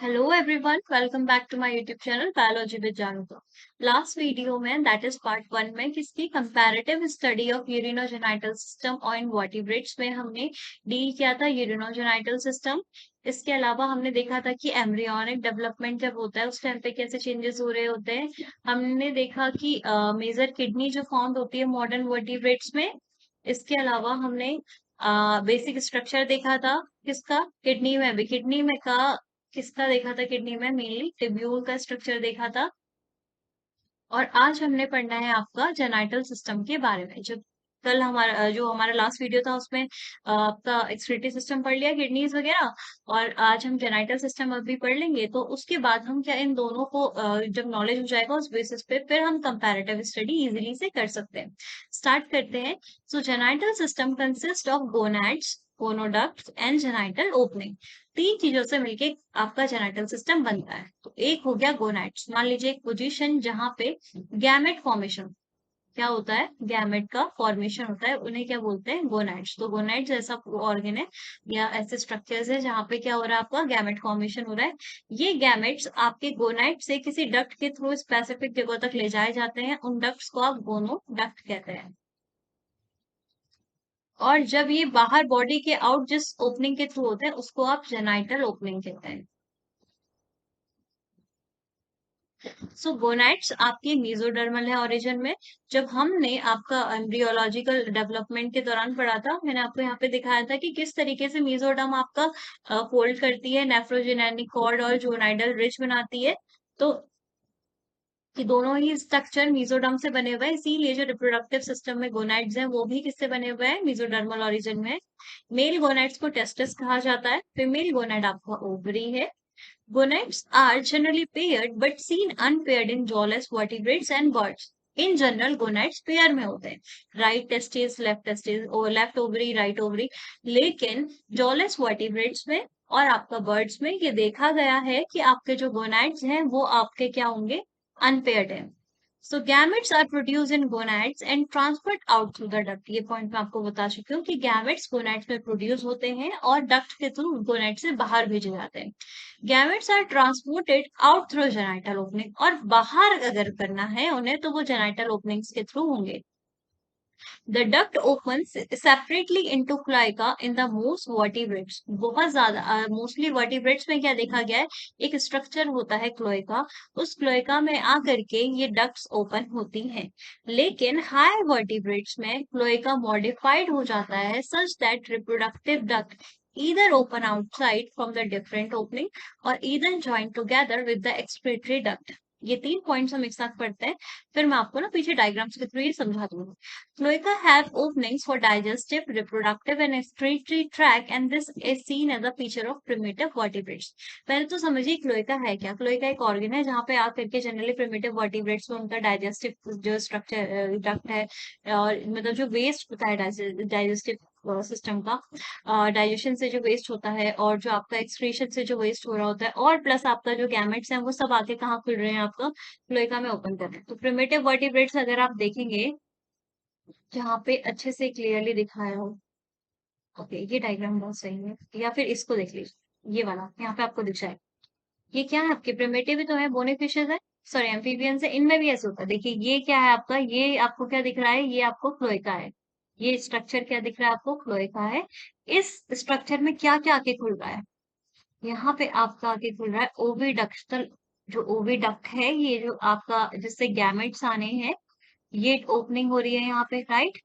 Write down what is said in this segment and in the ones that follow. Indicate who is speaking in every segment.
Speaker 1: Hello everyone, welcome back to my YouTube channel biology with Janu. Last video में that is part one में किसकी comparative study of urinogenital system और invertebrates में हमने deal किया था यूरिनोजेनाइटल सिस्टम। इसके अलावा हमने देखा था कि एम्ब्रियोनिक डेवलपमेंट जब होता है उस टाइम पे कैसे चेंजेस हो रहे होते हैं। हमने देखा कि मेजर किडनी जो फाउंड होती है मॉडर्न वर्टिब्रेट्स में। इसके अलावा हमने बेसिक स्ट्रक्चर देखा था किसका, किडनी में भी, किडनी में का किसका देखा था, किडनी में मेनली टिब्यूल का स्ट्रक्चर देखा था। और आज हमने पढ़ना है आपका जेनाइटल सिस्टम के बारे में। जो हमारा लास्ट वीडियो था उसमें आपका एक्सक्रीटरी सिस्टम पढ़ लिया, किडनीज वगैरह। और आज हम जेनाइटल सिस्टम अभी पढ़ लेंगे, तो उसके बाद हम क्या इन दोनों को जब नॉलेज हो जाएगा उस बेसिस पे फिर हम कंपैरेटिव स्टडी इजीली से कर सकते हैं। स्टार्ट करते हैं। So genital system consist of gonads, gonoducts and genital opening. तीन चीजों से मिलके आपका जेनाइटल सिस्टम बनता है। तो एक हो गया गोनैड्स, मान लीजिए एक पोजीशन जहां पे गैमेट फॉर्मेशन, क्या होता है, गैमेट का फॉर्मेशन होता है, उन्हें क्या बोलते हैं, गोनैड्स। तो गोनैड्स ऐसा ऑर्गन है या ऐसे स्ट्रक्चर्स है जहाँ पे क्या हो रहा है, आपका गैमेट फॉर्मेशन हो रहा है। ये गैमेट्स आपके गोनैड से किसी डक्ट के थ्रू स्पेसिफिक जगह तक ले जाए जाते हैं, उन डक्ट्स को आप गोनोडक्ट कहते हैं। और जब ये बाहर बॉडी के आउट जिस ओपनिंग के थ्रू होते हैं उसको आप जेनाइटल ओपनिंग कहते हैं। सो गोनाइट्स आपकी मीजोडर्मल है ओरिजिन में। जब हमने आपका एम्ब्रियोलॉजिकल डेवलपमेंट के दौरान पढ़ा था, मैंने आपको यहाँ पे दिखाया था कि किस तरीके से मीजोडर्म आपका फोल्ड करती है, नेफ्रोजेनिक कॉर्ड और जोनाइडल रिज बनाती है। तो कि दोनों ही स्ट्रक्चर मीजोडर्म से बने हुए हैं, इसीलिए जो रिप्रोडक्टिव सिस्टम में गोनाइड्स हैं वो भी किससे बने हुए हैं, मीजोडर्मल ओरिजिन में। मेल गोनाइड्स को टेस्टिस कहा जाता है, फीमेल गोनाइड आपका ओवरी है। Gonads are generally paired but seen unpaired in jawless vertebrates and birds. In general, gonads pair में होते हैं, राइट टेस्टिस लेफ्ट टेस्टिस और लेफ्ट ओवरी राइट ओवरी। लेकिन जॉलेस वर्टिब्रेट्स में और आपका बर्ड्स में ये देखा गया है कि आपके जो गोनाड्स हैं वो आपके क्या होंगे, अनपेयर्ड हैं। So gametes are produce in gonads and transferred out through the duct. ये पॉइंट मैं आपको बता चुकी हूँ कि गैमेट्स गोनाड्स में प्रोड्यूस होते हैं और डक्ट के थ्रू गोनाड से बाहर भेजे जाते हैं। Gametes are transported out through genital opening, और बाहर अगर करना है उन्हें तो वो जेनाइटल ओपनिंग्स के थ्रू होंगे। The duct opens separately into cloaca in the most vertebrates. बहुत ज्यादा मोस्टली वर्टिब्रेट्स में क्या देखा गया है, एक स्ट्रक्चर होता है क्लोएका, उस क्लोएका में आकर के ये डक्ट्स ओपन होती हैं। लेकिन हायर वर्टिब्रेट्स में क्लोएका मॉडिफाइड हो जाता है such that reproductive duct either open outside from the different opening or either join together with the excretory duct। ये तीन पॉइंट्स हम एक साथ पढ़ते हैं, फिर मैं आपको ना पीछे डायग्राम्स के थ्रू ये समझा दूंगी। Cloaca have openings for digestive, reproductive and excretory tract, and this is seen as a feature of primitive vertebrates। पहले तो समझिए क्लोएका है क्या। क्लोएका एक ऑर्गन है जहाँ पे आकर के जनरली प्रिमिटिव वर्टिब्रेट्स में उनका डाइजेस्टिव जो स्ट्रक्चर डक्ट है, और मतलब जो वेस्ट होता है डाइजेस्टिव सिस्टम का, डाइजेशन से जो वेस्ट होता है और जो आपका एक्सक्रीशन से जो वेस्ट हो रहा होता है, और प्लस आपका जो गैमेट्स हैं वो सब आके कहाँ खुल रहे हैं, आपका क्लोएका में ओपन कर रहे हैं। तो प्रिमिटिव वर्टिब्रेट्स अगर आप देखेंगे जहाँ पे अच्छे से क्लियरली दिखाया हो, ओके ये डायग्राम बहुत सही है, या फिर इसको देख लीजिए, ये वाला यहाँ पे आपको दिख जाए। ये क्या है, आपके प्रिमिटिव ही तो है, बोनी फिशेज है, सॉरी एम्फीबियंस है, इनमें भी ऐसे होता है। देखिए ये क्या है आपका, ये आपको क्या दिख रहा है, ये आपको क्लोएका है। ये स्ट्रक्चर क्या दिख रहा है आपको, क्लोएका है। इस स्ट्रक्चर में क्या क्या आके खुल रहा है, यहाँ पे आपका आके खुल रहा है ओविडक्टल। जो ओविडक्ट है, ये जो आपका जिससे गैमेट्स आने हैं, ये ओपनिंग हो रही है यहाँ पे, राइट।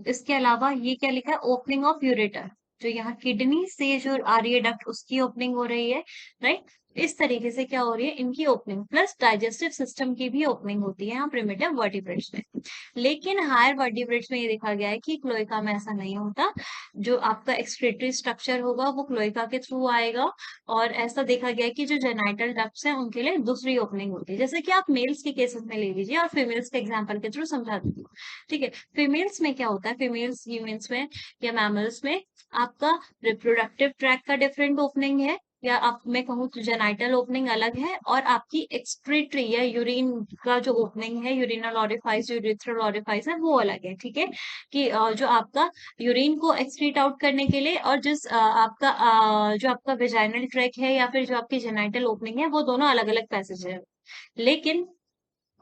Speaker 1: इसके अलावा ये क्या लिखा है, ओपनिंग ऑफ यूरेटर, जो यहाँ किडनी से जो आ रही है डक्ट उसकी ओपनिंग हो रही है, राइट। इस तरीके से क्या हो रही है, इनकी ओपनिंग प्लस डाइजेस्टिव सिस्टम की भी ओपनिंग होती है यहाँ प्रिमिटिव वर्टिब्रेट्स में। लेकिन हायर वर्टिब्रेट्स में ये देखा गया है कि क्लोएका में ऐसा नहीं होता। जो आपका एक्सक्रीटरी स्ट्रक्चर होगा वो क्लोएका के थ्रू आएगा। और ऐसा देखा गया है कि जो जेनाइटल डक्ट्स हैं उनके लिए दूसरी ओपनिंग होती है, जैसे कि आप मेल्स के केसेस में ले लीजिए और फीमेल्स के एग्जाम्पल के थ्रू समझा देती हूँ। ठीक है, फीमेल्स में क्या होता है, फीमेल्स ह्यूमन्स में या मैमल्स में आपका रिप्रोडक्टिव ट्रैक का डिफरेंट ओपनिंग है, या आप मैं कहूँ तो जेनाइटल ओपनिंग अलग है, और आपकी एक्सक्रीटरी या यूरिन का जो ओपनिंग है, यूरिनल ओरिफाइस, यूरिथ्रल ओरिफाइस है, वो अलग है। ठीक है, कि जो आपका यूरिन को एक्सक्रीट आउट करने के लिए, और जो आपका वेजाइनल ट्रैक है या फिर जो आपकी जेनाइटल ओपनिंग है, वो दोनों अलग अलग पैसेज है। लेकिन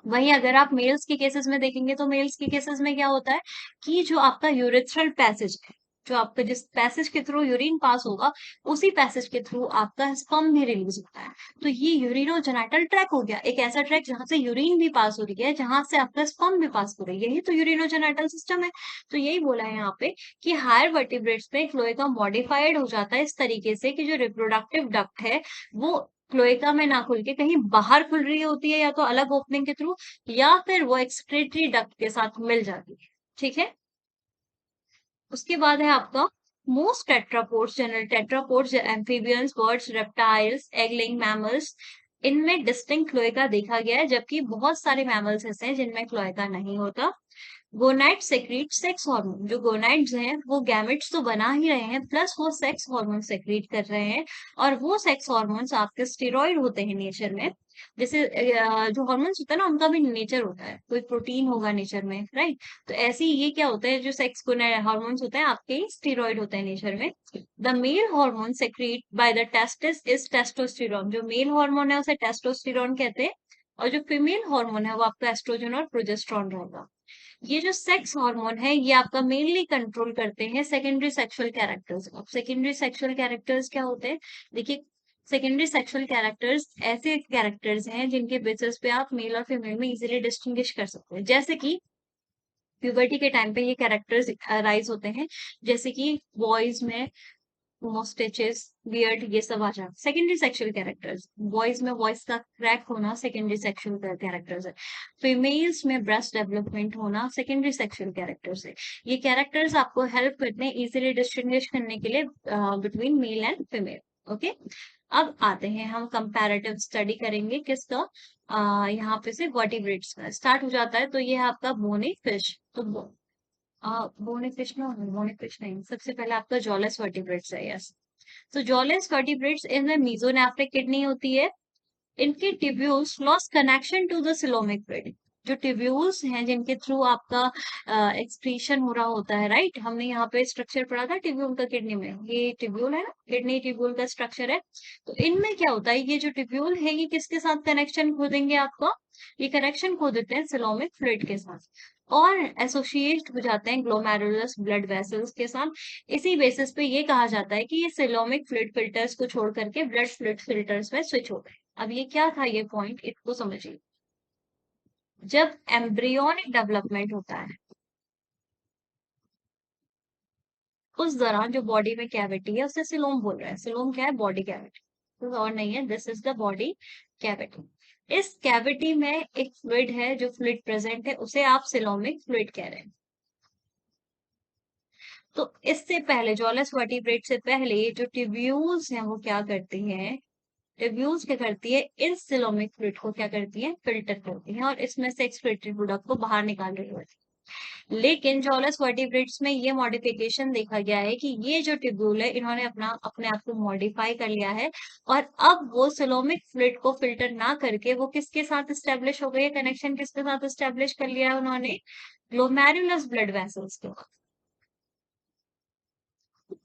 Speaker 1: वहीं अगर आप मेल्स के केसेस में देखेंगे, तो मेल्स के केसेस में क्या होता है कि जो आपका यूरेथ्रल पैसेज है, जो आपका जिस पैसेज के थ्रू यूरिन पास होगा, उसी पैसेज के थ्रू आपका स्पर्म भी रिलीज होता है। तो ये यूरिनोजेनाइटल ट्रैक हो गया, एक ऐसा ट्रैक जहां से यूरिन भी पास हो रही है, जहां से आपका स्पर्म भी पास हो रही है, यही तो यूरिनोजेनाइटल सिस्टम है। तो यही बोला है यहाँ पे कि हायर वर्टिब्रेट्स में क्लोएका मॉडिफाइड हो जाता है इस तरीके से कि जो रिप्रोडक्टिव डक्ट है, वो क्लोएका में ना खुल के कहीं बाहर खुल रही होती है, या तो अलग ओपनिंग के थ्रू, या फिर वो एक्सक्रीटरी डक्ट के साथ मिल जाती है। ठीक है, उसके बाद है आपका most tetrapods, general tetrapods, amphibians, birds, reptiles, egg laying mammals, इनमें डिस्टिंक्ट क्लोएका देखा गया है, जबकि बहुत सारे मैमल्स ऐसे हैं जिनमें क्लोएका नहीं होता। गोनाइड सेक्रीट सेक्स हार्मोन, जो गोनाइड्स हैं वो गैमेट्स तो बना ही रहे हैं, प्लस वो सेक्स हार्मोन सेक्रीट कर रहे हैं, और वो सेक्स हार्मोन्स आपके स्टेरॉइड होते हैं नेचर में। जैसे जो हार्मोन्स होता है ना, उनका भी नेचर होता है, कोई प्रोटीन होगा नेचर में, राइट। तो ऐसे ही ये क्या होता है, जो सेक्स हार्मोन्स होते हैं आपके स्टेरॉइड होते हैं नेचर में। The male hormone secrete by the testis is testosterone, जो मेल हार्मोन है उसे टेस्टोस्टेरोन कहते हैं, और जो फीमेल हार्मोन है वो आपका एस्ट्रोजन और प्रोजेस्टेरोन रहेगा। ये जो सेक्स हार्मोन है ये आपका मेनली कंट्रोल करते हैं सेकेंडरी सेक्सुअल कैरेक्टर्स। अब सेकेंडरी सेक्सुअल कैरेक्टर्स क्या होते हैं, देखिए, सेकेंडरी सेक्सुअल कैरेक्टर्स ऐसे कैरेक्टर्स हैं जिनके बेसिस पे आप मेल और फीमेल में इजीली डिस्टिंग्विश कर सकते हैं। जैसे कि प्यूबर्टी के टाइम पे ये कैरेक्टर्स राइज होते हैं, जैसे कि बॉयज में मोस्टेचेस, बियर्ड, ये सब आ जाए सेकेंडरी सेक्सुअल कैरेक्टर्स। बॉयज में वॉइस का क्रैक होना सेकेंडरी सेक्सुअल कैरेक्टर्स है। फीमेल्स में ब्रेस्ट डेवलपमेंट होना सेकेंडरी सेक्सुअल कैरेक्टर्स है। ये कैरेक्टर्स आपको हेल्प करते हैं इजीली डिस्टिंग्विश करने के लिए between male and female. Okay, अब आते हैं हम कंपैरेटिव स्टडी करेंगे किसका, यहाँ पे से वर्टिब्रेट्स का स्टार्ट हो जाता है। तो ये है आपका बोनी फिश। तो बोनी फिश में बोनी फिश नहीं, सबसे पहले आपका जॉलस वर्टिब्रेट्स है, यस। तो जॉलेस वर्टिब्रेट्स इनमें मीजोनेफ्रिक किडनी होती है। इनके tubules loss connection to the coelomic fluid, जो ट्यूब्यूल्स हैं जिनके थ्रू आपका एक्सक्रीशन हो रहा होता है, राइट। हमने यहाँ पे स्ट्रक्चर पढ़ा था ट्यूब्यूल का किडनी में, ये ट्यूब्यूल है ना, किडनी ट्यूब्यूल का स्ट्रक्चर है। तो इनमें क्या होता है, ये जो ट्यूब्यूल है ये किसके साथ कनेक्शन खो देंगे आपका, ये कनेक्शन खो देते हैं सिलोमिक फ्लूइड के साथ, और एसोसिएट हो जाते हैं ग्लोमेरुलस ब्लड वेसल्स के साथ। इसी बेसिस पे ये कहा जाता है कि ये सिलोमिक फ्लूइड फिल्टर्स को छोड़ करके ब्लड फ्लूइड फिल्टर्स में स्विच हो गए। अब ये क्या था, ये पॉइंट इसको समझिए। जब एम्ब्रियोनिक डेवलपमेंट होता है उस दौरान जो बॉडी में कैविटी है उसे सिलोम बोल रहे हैं। सिलोम क्या है, बॉडी कैविटी, कुछ और नहीं है, this is the body cavity. इस कैविटी में एक फ्लूइड है, जो फ्लूइड प्रेजेंट है उसे आप सिलोमिक फ्लूइड कह रहे हैं। तो इससे पहले जॉलस वर्टिब्रेट से पहले जो ट्यूब्यूल्स हैं वो क्या करती हैं, ट्यूब्यूल्स क्या करती है, इस सिलोमिक फ्लूइड को क्या करती है, फिल्टर करती है, और इसमें से एक्सक्रीटरी प्रोडक्ट को बाहर निकाल रही होती है। लेकिन जॉलस वर्टिब्रेट्स में ये मॉडिफिकेशन देखा गया है कि ये जो ट्यूब्यूल है इन्होंने अपने आप को मॉडिफाई कर लिया है, और अब वो सिलोमिक फ्लूइड को फिल्टर ना करके वो किसके साथ स्टेब्लिश हो गई है, कनेक्शन किसके साथ स्टेब्लिश कर लिया है उन्होंने, ग्लोमेरुलस ब्लड वेसल्स के।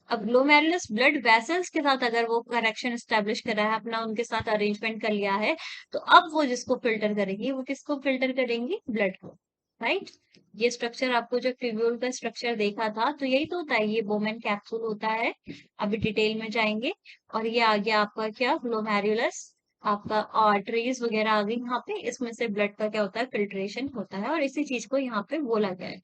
Speaker 1: अब ग्लोमेरुलस ब्लड वेसल्स के साथ अगर वो कनेक्शन स्टेब्लिश करा है अपना, उनके साथ अरेंजमेंट कर लिया है, तो अब वो जिसको फिल्टर करेंगी वो किसको फिल्टर करेंगी, ब्लड को, राइट। ये स्ट्रक्चर आपको जो ट्यूब्यूल का स्ट्रक्चर देखा था तो यही तो होता है, ये बोमेन कैप्सूल होता है। अभी डिटेल में जाएंगे। और ये आ गया आपका क्या, ग्लोमेरुलस, आपका आर्टरीज वगैरह आ गई यहाँ पे, इसमें से ब्लड का क्या होता है, फिल्ट्रेशन होता है, और इसी चीज को यहाँ पे बोला गया है।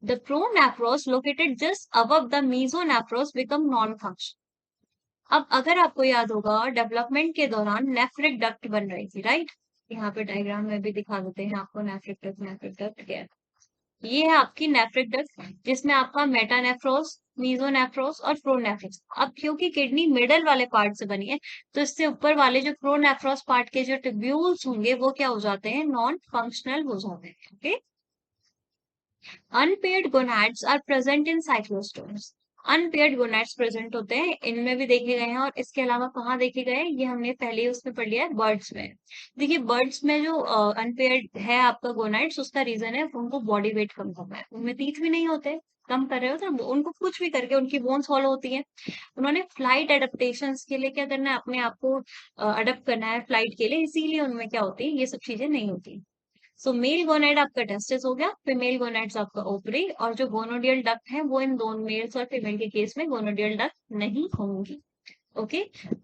Speaker 1: The pronephros located just above the mesonephros become non-functional. अब अगर आपको याद होगा डेवलपमेंट के दौरान नेफ्रिक डक्ट बन रही थी, राइट। यहाँ पे डायग्राम में भी दिखा देते हैं आपको नेफ्रिक डक्ट क्या है। ये है आपकी नेफ्रिक डक्ट, जिसमें आपका मेटानेफ्रोस, मीजोनेफ्रोस और प्रोनेफ्रोस। अब क्योंकि किडनी मिडल वाले पार्ट से बनी है, तो इससे ऊपर वाले जो प्रोनेफ्रोस पार्ट के जो ट्यूब्यूल्स होंगे वो क्या हो जाते हैं, नॉन फंक्शनल हो जाते हैं। Okay, unpaired gonads are present in cyclostomes. Unpaired gonads present होते हैं, इनमें भी देखे गए हैं। और इसके अलावा कहाँ देखे गए हैं, ये हमने पहले ही उसमें पढ़ लिया है, बर्ड्स में। देखिए बर्ड्स में जो अनपेयर्ड है आपका गोनैड्स, उसका रीजन है उनको बॉडी वेट कम करना है, उनमें टीथ भी नहीं होते, कम कर रहे हो तो उनको कुछ भी करके उनकी बोन्स हॉलो होती है। उन्होंने फ्लाइट एडेप्टेशंस के लिए क्या करना है, अपने आप को अडेप्ट करना है फ्लाइट के लिए, इसीलिए उनमें क्या होती है, ये सब चीजें नहीं होती। सो मेल गोनाइड आपका टेस्टिस हो गया, फीमेल गोनाइड्स आपका ओवरी, और जो गोनोडियल डक्ट है वो इन दोनों मेल्स और फीमेल के केस में गोनोडियल डक्ट नहीं होंगी। ओके,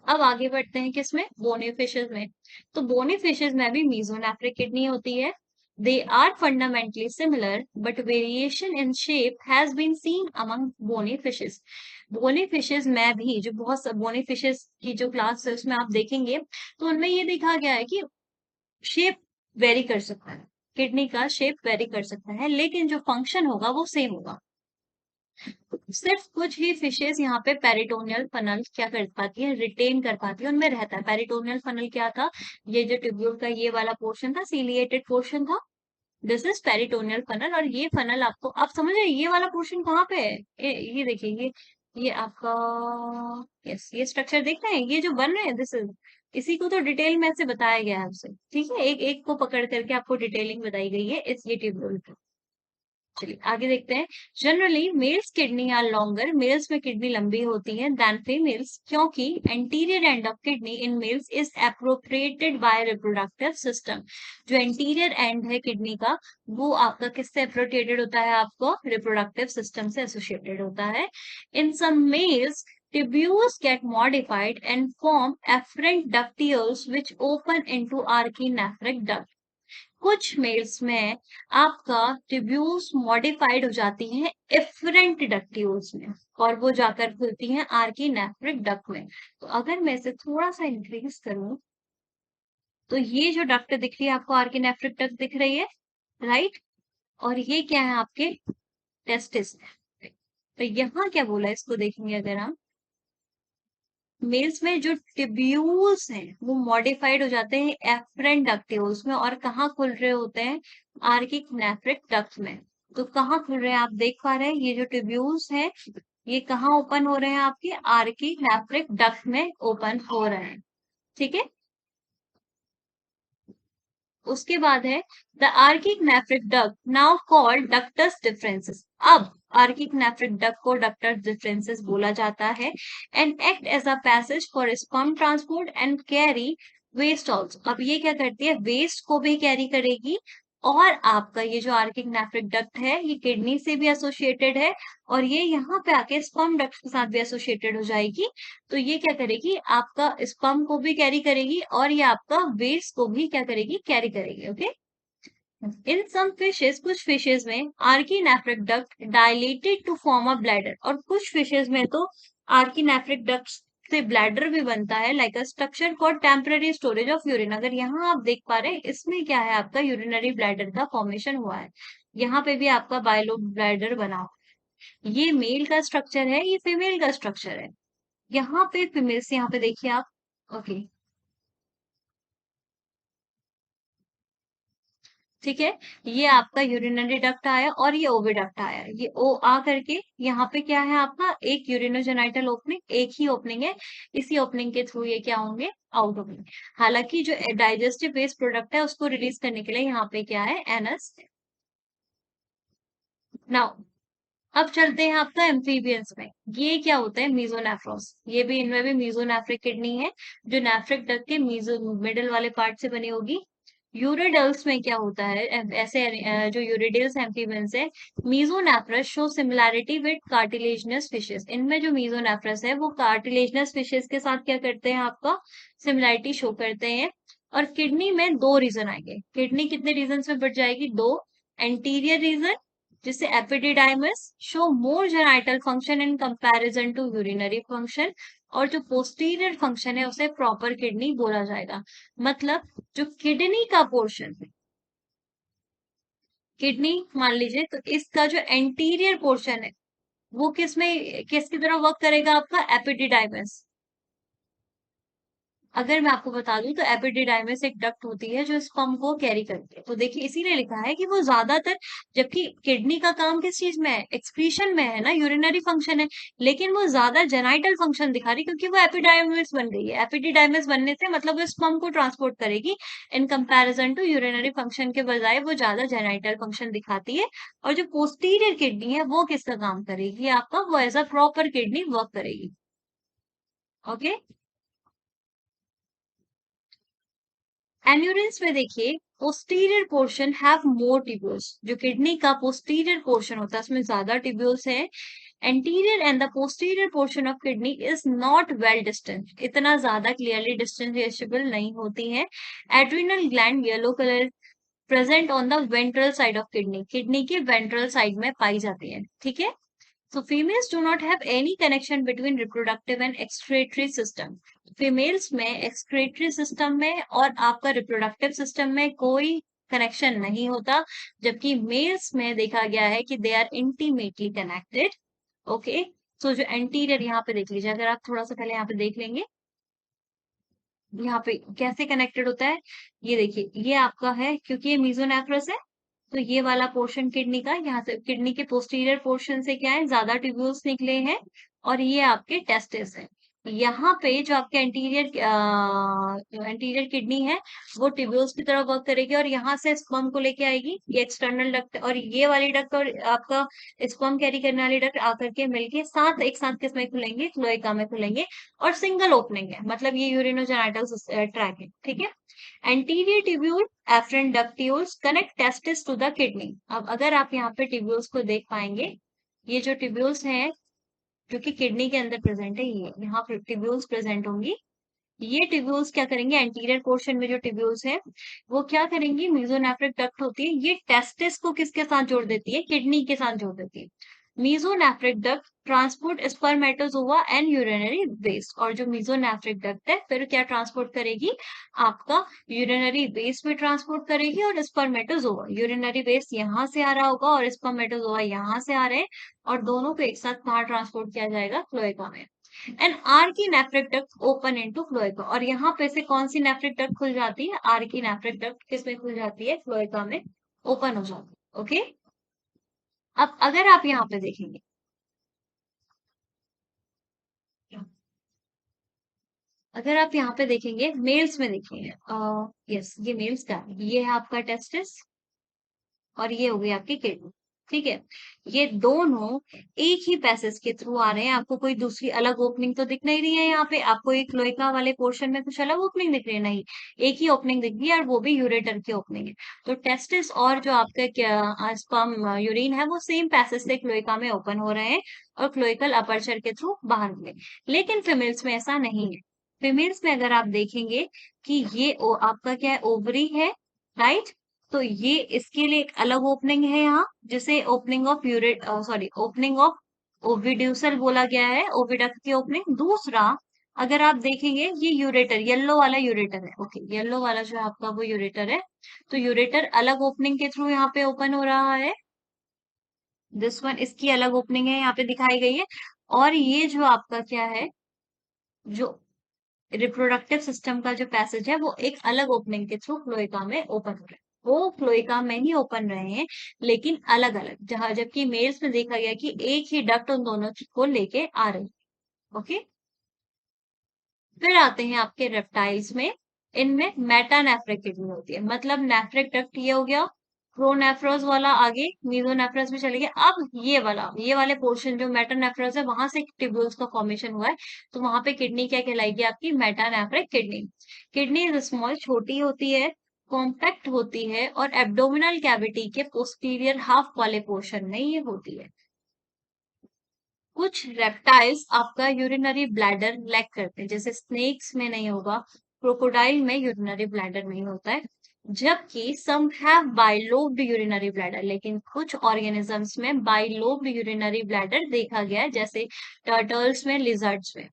Speaker 1: अब आगे बढ़ते हैं किसमें, बोनी फिशेज में। तो बोनी फिशेज में भी मीजोनेफ्रिक किडनी होती है। They are fundamentally similar but variation in shape has been seen among bony fishes. Bony fishes में भी जो बहुत बोनी फिशेज की जो क्लास है उसमें आप देखेंगे तो उनमें ये देखा गया है कि शेप वेरी कर सकता है, किडनी का शेप वेरी कर सकता है, लेकिन जो फंक्शन होगा वो सेम होगा। सिर्फ कुछ ही फिशेस यहाँ पे पेरिटोनियल फनल क्या कर पाती है, रिटेन कर पाती है, उनमें रहता है। पेरिटोनियल फनल क्या था, ये जो ट्यूब्यूल का ये वाला पोर्शन था, सीलिएटेड पोर्शन था, दिस इज पेरिटोनियल फनल। और ये फनल आपको, आप समझ रहे ये वाला पोर्शन कहाँ पे है, ये देखिए, ये आपका, यस, ये स्ट्रक्चर देख रहे हैं, ये जो बन रहे हैं, दिस इज, इसी को तो डिटेल में से बताया गया है आपसे, ठीक है, एक एक को पकड़ करके आपको डिटेलिंग बताई गई है इस ये ट्यूब्यूल की। चलिए आगे देखते हैं। Generally males kidney are longer, males में किडनी लंबी होती है देन फीमेल्स, क्योंकि anterior end of kidney in males is appropriated by reproductive system. जो एंटीरियर एंड है किडनी का, वो आपका किससे अप्रोप्रिएटेड होता है, आपको रिप्रोडक्टिव सिस्टम से एसोसिएटेड होता है। इन सम mails tubules get modified and form afferent ductules which open into archinephric duct। कुछ मेल्स में आपका ट्यूब्यूल्स मॉडिफाइड हो जाती हैं एफरेंट डक्ट्यूल्स में, और वो जाकर खुलती हैं आर्कीनेफ्रिक डक्ट में। तो अगर मैं इसे थोड़ा सा इंक्रीज करूं तो ये जो डक्ट दिख रही है आपको, आर्कीनेफ्रिक डक्ट दिख रही है, राइट, और ये क्या है, आपके टेस्टिस। तो यहाँ क्या बोला, इसको देखेंगे अगर हम, मेल्स में जो टिब्यूल्स हैं वो मॉडिफाइड हो जाते हैं एफरेंट डक्ट्यूल्स में, और कहाँ खुल रहे होते हैं, आर्किनेफ्रिक डक्ट में। तो कहाँ खुल रहे हैं, आप देख पा रहे हैं ये जो टिब्यूल्स हैं ये कहाँ ओपन हो रहे हैं, आपके आर्किनेफ्रिक डक्ट में ओपन हो रहे हैं, ठीक है। उसके बाद है the archaic nephric duct now called ductus deferens. अब आर्किक नेफ्रिक डक्ट को डक्टस डिफरेंसेस बोला जाता है, and act as a passage for sperm transport and carry waste also. अब ये क्या करती है, वेस्ट को भी कैरी करेगी, और आपका ये जो आर्किक नेफ्रिक डक्ट है ये किडनी से भी एसोसिएटेड है, और ये यहाँ पे आके स्पर्म डक्ट के साथ भी एसोसिएटेड हो जाएगी। तो ये क्या करेगी, आपका स्पर्म को भी कैरी करेगी, और ये आपका वेस्ट को भी क्या करेगी, कैरी करेगी। ओके, इन सम फिशेस, कुछ फिशेस में archinephric duct dilated to form a bladder, और कुछ फिशेस में तो आर्किनेफ्रिक डक्ट से ब्लैडर भी बनता है, like a structure for temporary storage of urine. अगर यहाँ आप देख पा रहे हैं इसमें क्या है, आपका यूरिनरी ब्लैडर का फॉर्मेशन हुआ है, यहाँ पे भी आपका बायलो ब्लैडर बना हुआ है। ये मेल का स्ट्रक्चर है, ये फीमेल का स्ट्रक्चर है। यहाँ पे फीमेल्स, यहाँ पे देखिए आप, ओके, ठीक है, ये आपका यूरिनरी डक्ट आया और ये ओविडक्ट आया, ये ओ आ करके यहाँ पे क्या है आपका, एक यूरिनोजेनाइटल ओपनिंग, एक ही ओपनिंग है, इसी ओपनिंग के थ्रू ये क्या होंगे, आउट होंगे। हालांकि जो डाइजेस्टिव वेस्ट प्रोडक्ट है उसको रिलीज करने के लिए यहाँ पे क्या है, एनस। नाउ अब चलते हैं आपका एम्फीबियंस में। ये क्या होता है, मीजोनेफ्रॉस, ये भी, इनमें भी मीजोनेफ्रिक किडनी है, जो नेफ्रिक डक्ट के मीजो मिडल वाले पार्ट से बनी होगी। यूरिडल्स में क्या होता है, ऐसे जो यूरिडल्स एम्फीबियंस है, mesonephros show similarity with cartilaginous fishes. इनमें जो मीजोनेफ्रस है वो कार्टिलेजिनस फिशेस के साथ क्या करते हैं, आपका सिमिलैरिटी शो करते हैं। और किडनी में दो रीजन आएंगे, किडनी कितने रीजन में बढ़ जाएगी, दो। एंटीरियर रीजन, जिससे epididymis show more genital function in comparison to urinary function, और जो पोस्टीरियर फंक्शन है उसे प्रॉपर किडनी बोला जाएगा। मतलब जो किडनी का पोर्शन है, किडनी मान लीजिए, तो इसका जो एंटीरियर पोर्शन है वो किसमें, किसकी तरह वर्क करेगा, आपका एपिडिडाइमस। अगर मैं आपको बता दूं तो एपिडिडाइमिस एक डक्ट होती है जो स्पर्म को कैरी करती है। तो देखिए इसीलिए लिखा है कि वो ज्यादातर, जबकि किडनी का काम किस चीज में है, एक्सक्रीशन में है ना, यूरिनरी फंक्शन है, लेकिन वो ज्यादा जेनाइटल फंक्शन दिखा रही क्योंकि वो एपिडाइमिस बन गई है। एपिडिडाइमिस बनने से मतलब वो स्पर्म को ट्रांसपोर्ट करेगी, in comparison to urinary function के बजाय वो ज्यादा जेनाइटल फंक्शन दिखाती है। और जो पोस्टीरियर किडनी है वो किसका काम करेगी, आपका वो as a proper kidney work करेगी। ओके। एन्यूरेंस में देखिए posterior portion have more tubules, जो किडनी का पोस्टीरियर पोर्शन होता है उसमें ज्यादा ट्यूब्यूल्स है। Anterior and the posterior portion of kidney is not well distinct, इतना ज्यादा क्लियरली डिस्टिंग्विशेबल नहीं होती है। Adrenal gland yellow colour present on the ventral side of kidney, kidney के वेंट्रल साइड में पाई जाती है। ठीक है। So females do not have any connection between reproductive and excretory system. Females में excretory system में और आपका reproductive system में कोई कनेक्शन नहीं होता, जबकि मेल्स में देखा गया है कि they are intimately connected. Okay. So जो एंटीरियर यहाँ पे देख लीजिए, अगर आप थोड़ा सा पहले यहाँ पे देख लेंगे यहाँ पे कैसे कनेक्टेड होता है, ये देखिए ये आपका है क्योंकि ये मीजोनेफ्रस है, तो ये वाला पोर्शन किडनी का, यहाँ से किडनी के पोस्टीरियर पोर्शन से क्या है, ज्यादा ट्यूब्यूल्स निकले हैं, और ये आपके टेस्टिस है। यहाँ पे जो आपके एंटीरियर किडनी है वो ट्यूब्यूल्स की तरह वर्क करेगी और यहाँ से स्पर्म को लेके आएगी, ये एक्सटर्नल डक्ट, और ये वाली डक्ट और आपका स्पर्म कैरी करने वाली डक्ट आकर के मिलके साथ एक साथ किसमें खुलेंगे, क्लोएका में खुलेंगे, और सिंगल ओपनिंग है, मतलब ये यूरिनोजेनाइटल ट्रैक है। ठीक है। Anterior tubule efferent ductules connect testis to the kidney. अब अगर आप यहाँ पे ट्यूब्यूल्स को देख पाएंगे, ये जो ट्यूब्यूल्स हैं जो कि किडनी के अंदर प्रेजेंट है, ये यहाँ पर ट्यूब्यूल्स प्रेजेंट होंगी। ये ट्यूब्यूल्स क्या करेंगे, एंटीरियर पोर्शन में जो ट्यूब्यूल्स हैं वो क्या करेंगी, मीजोनेफ्रिक डक्ट होती है, ये टेस्टिस को किसके साथ जोड़ देती है, किडनी के साथ जोड़ देती है। Mesonephric duct transport spermatozoa and urinary waste, और जो मीजोनेफ्रिक डक्ट है फिर क्या ट्रांसपोर्ट करेगी, आपका यूरिनरी वेस्ट में ट्रांसपोर्ट करेगी, और स्पर्मेटोजोआ, यूरिनरी वेस्ट यहाँ से आ रहा होगा और स्पर्मेटोजोआ यहाँ से आ रहे हैं, और दोनों को एक साथ कहाँ ट्रांसपोर्ट किया जाएगा, क्लोएका में। एंड आर की nephric duct open into cloaca, और यहाँ पे से कौन सी नेफ्रिक डक्ट खुल जाती है, आर की नेफ्रिक डक्ट किसमें खुल जाती है, क्लोएका में ओपन हो जाती है। ओके। अब अगर आप यहाँ पे देखेंगे, अगर आप यहाँ पे देखेंगे मेल्स में देखेंगे, यस ये मेल्स का है, ये है आपका टेस्टिस और ये हो गई आपकी किडनी। ठीक है। ये दोनों एक ही पैसेज के थ्रू आ रहे हैं, आपको कोई दूसरी अलग ओपनिंग तो दिख नहीं रही है, यहाँ पे आपको एक क्लोएका वाले पोर्शन में कुछ अलग ओपनिंग दिख रही है, नहीं, एक ही ओपनिंग दिख रही है और वो भी यूरेटर की ओपनिंग है। तो टेस्टिस और जो आपका क्या स्पर्म यूरिन है वो सेम पैसेज से क्लोएका में ओपन हो रहे हैं और क्लोएकल अपर्चर के थ्रू बाहर निकले। लेकिन फीमेल्स में ऐसा नहीं है। फीमेल्स में अगर आप देखेंगे कि ये आपका क्या है, ओवरी है, राइट। तो ये इसके लिए एक अलग ओपनिंग है यहाँ, जिसे opening of ureter sorry opening of ओविड्यूसर बोला गया है, ओविडक्ट की ओपनिंग। दूसरा अगर आप देखेंगे ये यूरेटर, येलो वाला यूरेटर है, ओके, येलो वाला जो आपका वो यूरेटर है, तो यूरेटर अलग ओपनिंग के थ्रू यहाँ पे ओपन हो रहा है, दिस वन इसकी अलग ओपनिंग है यहाँ पे दिखाई गई है। और ये जो आपका क्या है, जो रिप्रोडक्टिव सिस्टम का जो पैसेज है वो एक अलग ओपनिंग के थ्रू क्लोएका में ओपन हो रहा है, वो क्लोएका में ही ओपन रहे हैं, लेकिन अलग अलग, जहां जबकि मेल्स में देखा गया कि एक ही डक्ट उन दोनों को लेके आ रही है। ओके। फिर आते हैं आपके रेप्टाइल्स में, इनमें मेटानेफ्रिक किडनी होती है, मतलब नेफ्रिक डक्ट ये हो गया, प्रोनेफ्रोस वाला आगे मीजोनेफ्रस में चले गए। अब ये वाले पोर्शन जो मेटानेफ्रस है वहां से ट्यूब्यूल्स का फॉर्मेशन हुआ है, तो वहां पे किडनी क्या कहलाएगी, आपकी metanephric kidney. Kidney is small, छोटी होती है, कॉम्पैक्ट होती है, और एब्डोमिनल कैविटी के पोस्टीरियर हाफ वाले पोर्शन में ये होती है। कुछ रेप्टाइल्स आपका यूरिनरी ब्लैडर लैक करते हैं, जैसे स्नेक्स में नहीं होगा, क्रोकोडाइल में यूरिनरी ब्लैडर नहीं होता है, जबकि some have bilobed urinary bladder, लेकिन कुछ ऑर्गेनिजम्स में बाइलोब्ड यूरिनरी ब्लैडर देखा गया है, जैसे टर्टल्स में, लिजर्ड्स में।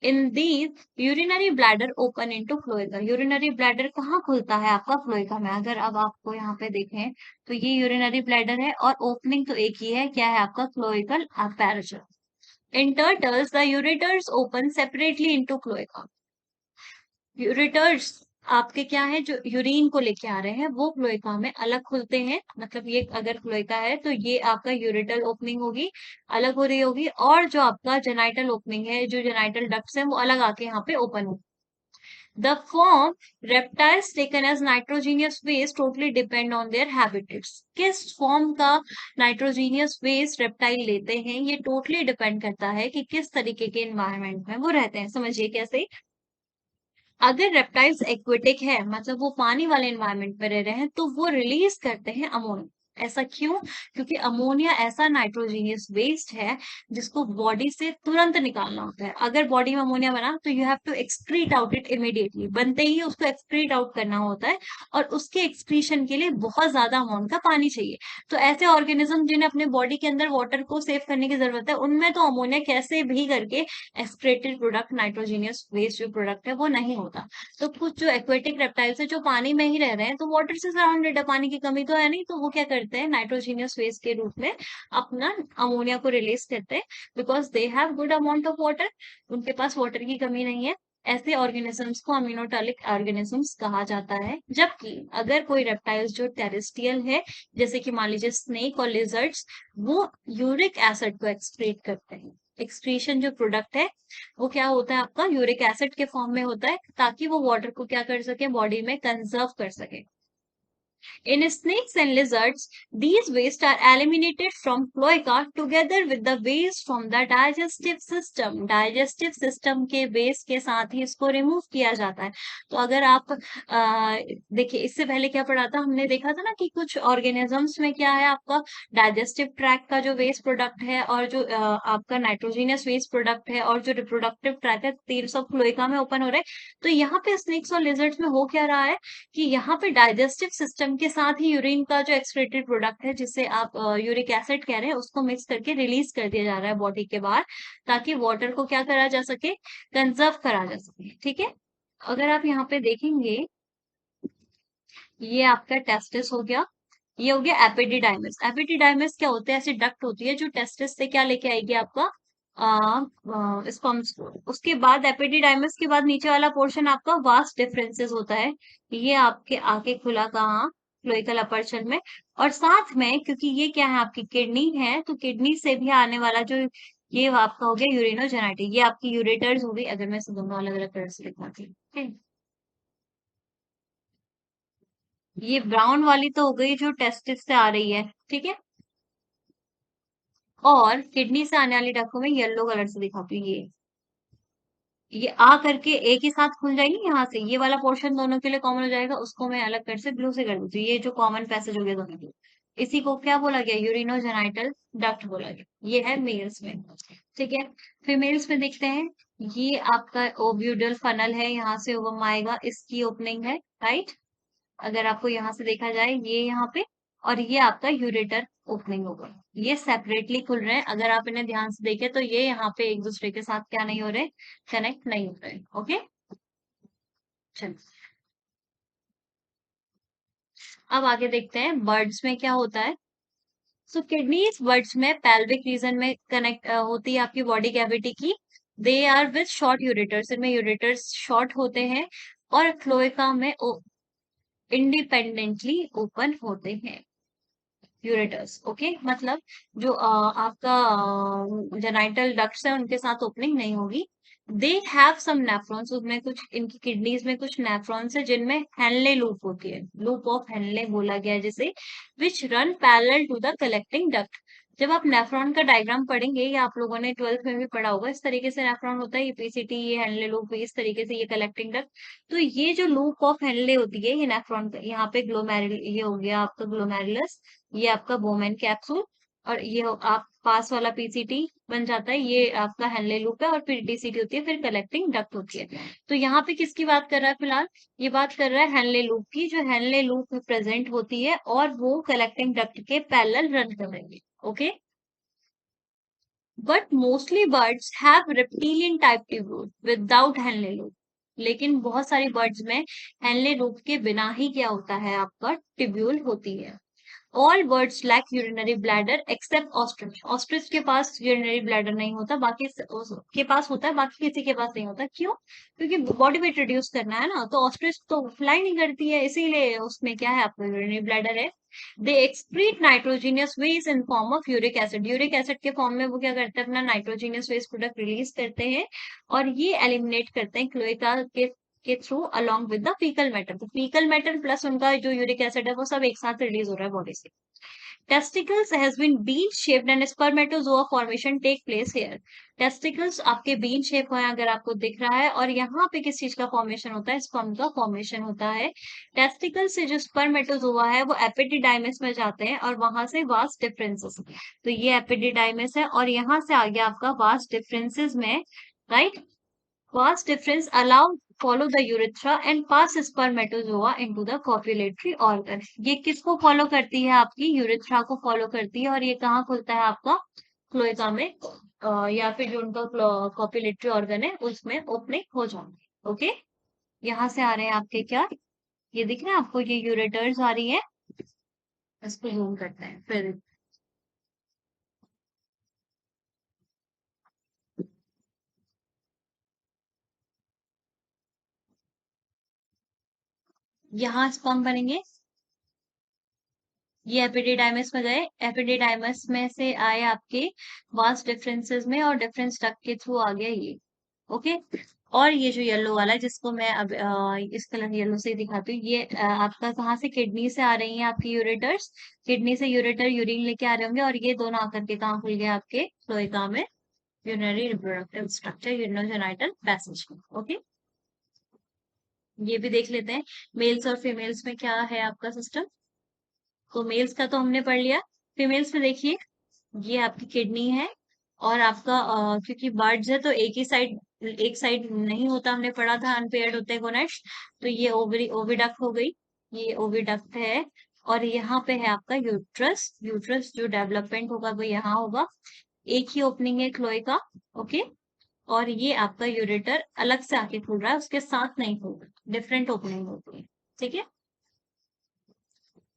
Speaker 1: In these urinary bladder open into cloaca, urinary bladder कहाँ खुलता है आपका, क्लोएका में। अगर अब आपको यहाँ पे देखें तो ये यूरिनरी ब्लैडर है और ओपनिंग तो एक ही है, क्या है आपका, cloacal aperture. In turtles, the ureters open separately into cloaca. Ureters आपके क्या है, जो यूरिन को लेके आ रहे हैं वो क्लोएका में अलग खुलते हैं। मतलब ये अगर क्लोएका है तो ये आपका यूरेटल ओपनिंग होगी, अलग हो रही होगी, और जो आपका जेनाइटल ओपनिंग है, जो जेनाइटल डक्ट्स है, वो अलग आके यहाँ पे ओपन होगी। The form reptiles taken as nitrogenous waste totally depend on their habitats. किस फॉर्म का नाइट्रोजीनियस वेस्ट रेप्टाइल लेते हैं, ये टोटली डिपेंड करता है कि किस तरीके के एनवायरनमेंट में वो रहते हैं। समझिए कैसे, अगर रेप्टाइल्स एक्वेटिक है, मतलब वो पानी वाले एनवायरनमेंट में रह रहे हैं, तो वो रिलीज करते हैं अमोनिया। ऐसा क्यों? क्योंकि अमोनिया ऐसा नाइट्रोजीनियस वेस्ट है जिसको बॉडी से तुरंत निकालना होता है। अगर बॉडी में अमोनिया बना तो you have to excrete out it immediately, बनते ही उसको एक्सक्रीट आउट करना होता है, और उसके एक्सक्रीशन के लिए बहुत ज्यादा अमाउंट का पानी चाहिए। तो ऐसे ऑर्गेनिज्म जिन्हें अपने बॉडी के अंदर वाटर को सेव करने की जरूरत है, उनमें तो अमोनिया कैसे भी करके एक्सक्रेटेड प्रोडक्ट, नाइट्रोजीनियस वेस्ट जो प्रोडक्ट है वो नहीं होता। तो कुछ जो एक्वेटिक रेप्टाइल्स है जो पानी में ही रह रहे हैं, तो वाटर से सराउंडेड है, पानी की कमी तो है नहीं, तो वो क्या करते हैं, नाइट्रोजीनियस वेस्ट के रूप में अपना अमोनिया को रिलीज करते हैं, because they have good amount of water, उनके पास वाटर की कमी नहीं है। ऐसे ऑर्गेनिजम्स को अमीनोटॉलिक ऑर्गेनिजम्स कहा जाता है। जबकि अगर कोई रेप्टाइल्स जो टेरेस्ट्रियल है, जैसे कि मान लीजिए स्नेक और लिजर्ड्स, वो यूरिक एसिड को एक्सक्रीट करते हैं। एक्सक्रीशन जो प्रोडक्ट है वो क्या होता है, आपका यूरिक एसिड के फॉर्म में होता है, ताकि वो वाटर को क्या कर सके, बॉडी में कंजर्व कर सके। In snakes and lizards, these waste are eliminated from cloaca together with the waste from the digestive system. Digestive system के waste के साथ ही इसको remove किया जाता है। तो अगर आप देखिए, इससे पहले क्या पढ़ा था, हमने देखा था ना कि कुछ organisms में क्या है, आपका digestive tract का जो waste product है, और जो आपका nitrogenous waste product है, और जो reproductive tract है, तीन सब क्लोएका में ओपन हो रहे हैं। तो यहाँ पे स्नेक्स और लिजर्ड्स में हो क्या रहा है कि यहाँ पे डाइजेस्टिव सिस्टम के साथ ही यूरिन का जो एक्सक्रीटेड प्रोडक्ट है, जिसे आप यूरिक एसिड कह रहे हैं, उसको मिक्स करके रिलीज कर दिया जा रहा है बॉडी के बाहर, ताकि वाटर को क्या करा जा सके, कंजर्व करा जा सके। ठीक है, अगर आप यहाँ पे देखेंगे, ये आपका टेस्टिस हो गया, ये हो गया एपिडिडाइमिस। एपिडिडाइमिस क्या होते हैं, ऐसी डक्ट होती है जो टेस्टिस से क्या लेके आएगी, आपका स्पर्म्स को। उसके बाद एपिडिडाइमिस के बाद नीचे वाला पोर्शन आपका वास्ट डिफरेंसेस होता है, ये आपके आके खुला कहाँ, क्लोइकल अपर्चर में। और साथ में, क्योंकि ये क्या है, आपकी किडनी है, तो किडनी से भी आने वाला जो ये आपका हो गया यूरिनोजेनाइटी, ये आपकी यूरेटर्स हो गई। अगर मैं इसे दोनों अलग अलग तरह से लिखवाती हूँ, ठीक है? ये ब्राउन वाली तो हो गई जो टेस्टिस से आ रही है, ठीक है, और किडनी से आने वाली डक्ट में येलो कलर से दिखाती हूँ। ये आ करके एक ही साथ खुल जाएगी यहाँ से, ये वाला पोर्शन दोनों के लिए कॉमन हो जाएगा, उसको मैं अलग कर से ब्लू से कर दूंगी। ये जो कॉमन पैसेज हो गया दोनों के लिए, इसी को क्या बोला गया, यूरिनोजेनाइटल डक्ट बोला गया। ये है मेल्स में, ठीक है। फीमेल्स में देखते हैं, ये आपका ओव्यूडल फनल है, यहाँ से ओवम आएगा, इसकी ओपनिंग है, राइट। अगर आपको यहाँ से देखा जाए, ये यहाँ पे, और ये आपका यूरेटर ओपनिंग होगा, ये सेपरेटली खुल रहे हैं। अगर आप इन्हें ध्यान से देखें तो ये यहाँ पे एक दूसरे के साथ क्या नहीं हो रहे, कनेक्ट नहीं हो रहे। ओके, चलो अब आगे देखते हैं बर्ड्स में क्या होता है। सो किडनीज बर्ड्स में पेल्विक रीजन में कनेक्ट होती है आपकी बॉडी कैविटी की। They are with short ureters, इनमें यूरेटर्स शॉर्ट होते हैं, और क्लोएका में इंडिपेंडेंटली ओपन होते हैं यूरेटस। ओके, मतलब जो आपका जेनाइटल डक्ट्स है उनके साथ ओपनिंग नहीं होगी। दे हैव सम नेफ्रॉन्स, उसमें कुछ, इनकी किडनीज में कुछ नेफ्रॉन्स है जिनमें हेनले लूप होती है, लूप ऑफ हेनले बोला गया है जिसे, which run parallel to the collecting duct. जब आप नेफ्रॉन का डायग्राम पढ़ेंगे, या आप लोगों ने ट्वेल्थ में भी पढ़ा होगा, इस तरीके से नेफ्रॉन होता है, ये पीसीटी, ये हेनले लूप, इस तरीके से ये कलेक्टिंग डक्ट। तो ये जो लूप ऑफ हेनले होती है, ये नेफ्रॉन, यहाँ पे ग्लोमेरुल, ये हो गया आपका ग्लोमेरुलस, ये आपका बोमेन कैप्सूल, और ये आप पास वाला पीसीटी बन जाता है, ये आपका हेनले लूप है, और फिर डीसीटी होती है, फिर कलेक्टिंग डक्ट होती है। तो यहाँ पे किसकी बात कर रहा है फिलहाल, ये बात कर रहा है हेनले लूप की, जो हेनले लूप में प्रेजेंट होती है, और वो कलेक्टिंग डक्ट के पैरेलल रन करेंगे। Okay, but mostly birds have reptilian type tubule without Henle loop. लेकिन बहुत सारी बर्ड्स में हेनले लूप के बिना ही क्या होता है, आपका ट्यूब्यूल होती है। All birds lack urinary bladder except ostrich. Ostrich के पास यूरिनरी ब्लैडर नहीं होता, बाकी के पास होता है, बाकी किसी के पास नहीं होता। क्यों? क्योंकि बॉडी वेट रिड्यूस करना है ना, तो ऑस्ट्रिच तो फ्लाई नहीं करती है, इसीलिए उसमें क्या है, आपका यूरिनरी ब्लैडर है। They excrete nitrogenous waste in form of uric acid. Uric acid के फॉर्म में वो क्या करते हैं, अपना नाइट्रोजीनियस वेस्ट प्रोडक्ट रिलीज करते हैं, और ये एलिमिनेट करते हैं क्लोएका के through along with the faecal matter. तो फीकल मैटर प्लस उनका जो यूरिक एसिड है वो सब एक साथ रिलीज हो रहा है बॉडी से। Testicles has been bean shaped and spermatozoa formation take place here. Testicles आपके बीन शेप है, अगर आपको दिख रहा है, और यहाँ पे किस चीज का फॉर्मेशन होता है, स्पर्म का फॉर्मेशन होता है। टेस्टिकल से जो स्पर्मेटोजोआ है वो एपिडिडाइमिस में जाते हैं, और वहां से वास्ट डिफरेंसेस। तो ये एपिडिडाइमिस है, और यहाँ से आ गया आपका वास्ट डिफरेंसेस में, right. Vast difference allow follow the urethra and pass spermatozoa into the copulatory organ। ये किसको फॉलो करती है, आपकी यूरेथ्रा को फॉलो करती है, और ये कहाँ खुलता है आपका, क्लोएका में, या फिर जो उनका कॉपुलेटरी ऑर्गन है उसमें ओपनिंग हो जाएंगे। ओके, यहाँ से आ रहे हैं आपके क्या, ये दिख रहे हैं आपको, ये यूरेटर्स आ रही है। इसको जूम करते हैं फिर। यहाँ स्पर्म बनेंगे, ये एपिडिडाइमस में गए, एपिडिडाइमस में से आए आपके वास्ट डिफरेंसेस में, और डिफरेंस डक्ट के थ्रू आ गया ये। ओके, और ये जो येलो वाला है, जिसको मैं अब इस कलर येलो से ही दिखाती हूँ, ये आपका कहाँ से, किडनी से आ रही है आपकी यूरेटर्स। किडनी से यूरेटर यूरिन लेके आ रहे होंगे, और ये दोनों आकर के कहाँ खुल गए, आपके क्लोएका में, urinary reproductive structure, urinogenital passage में। ओके, ये भी देख लेते हैं मेल्स और फीमेल्स में क्या है आपका सिस्टम। तो मेल्स का तो हमने पढ़ लिया। फीमेल्स में देखिए, ये आपकी किडनी है, और आपका क्योंकि बर्ड्स है तो एक साइड नहीं होता, हमने पढ़ा था अनपेयर्ड होते हैं गोनाड्स। तो ये ओविडक्ट हो गई, ये ओविडक्ट है। और यहाँ पे है आपका यूट्रस। यूट्रस जो डेवलपमेंट होगा वो यहाँ होगा, एक ही ओपनिंग है क्लोए का। ओके, और ये आपका यूरेटर अलग से आके खुल रहा है, उसके साथ नहीं खुल रहा, डिफरेंट ओपनिंग होती है। ठीक है,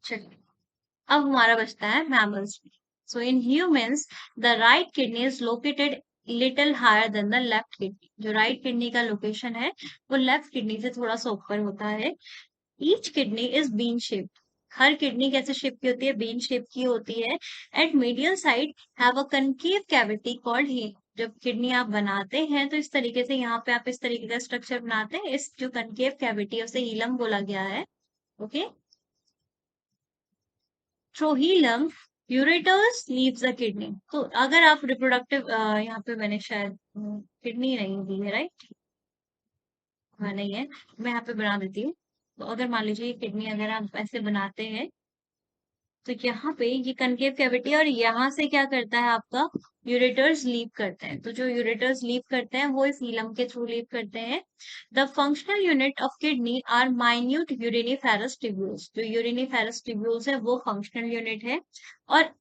Speaker 1: चलिए अब हमारा बचता है मैमल्स में। So in humans the right kidney is located little higher than the left kidney. जो राइट किडनी का लोकेशन है वो लेफ्ट किडनी से थोड़ा सा ऊपर होता है। Each kidney is bean shaped. हर किडनी कैसे शेप की होती है, बीन शेप की होती है। At medial side have a concave cavity called ही। जब किडनी आप बनाते हैं तो इस तरीके से, यहाँ पे आप इस तरीके का स्ट्रक्चर बनाते हैं, इस जो कनकेव कैविटी है उसे हीलम बोला गया है। Okay, through hilum ureters leaves the kidney. तो अगर आप रिप्रोडक्टिव, यहाँ पे मैंने शायद किडनी नहीं दी है, राइट, हाँ नहीं है, मैं यहाँ पे बना देती हूँ। तो अगर मान लीजिए किडनी अगर आप ऐसे बनाते हैं, तो यहाँ पे ये कनकेव कैविटी, और यहाँ से क्या करता है आपका, यूरेटर्स लीव करते हैं। तो जो यूरेटर्स लीव करते हैं वो इस इलम के थ्रू लीव करते हैं। The functional unit of kidney are minute uriniferous tubules. जो यूरिनिफेरस ट्यूब्यूल्स है वो फंक्शनल यूनिट है। और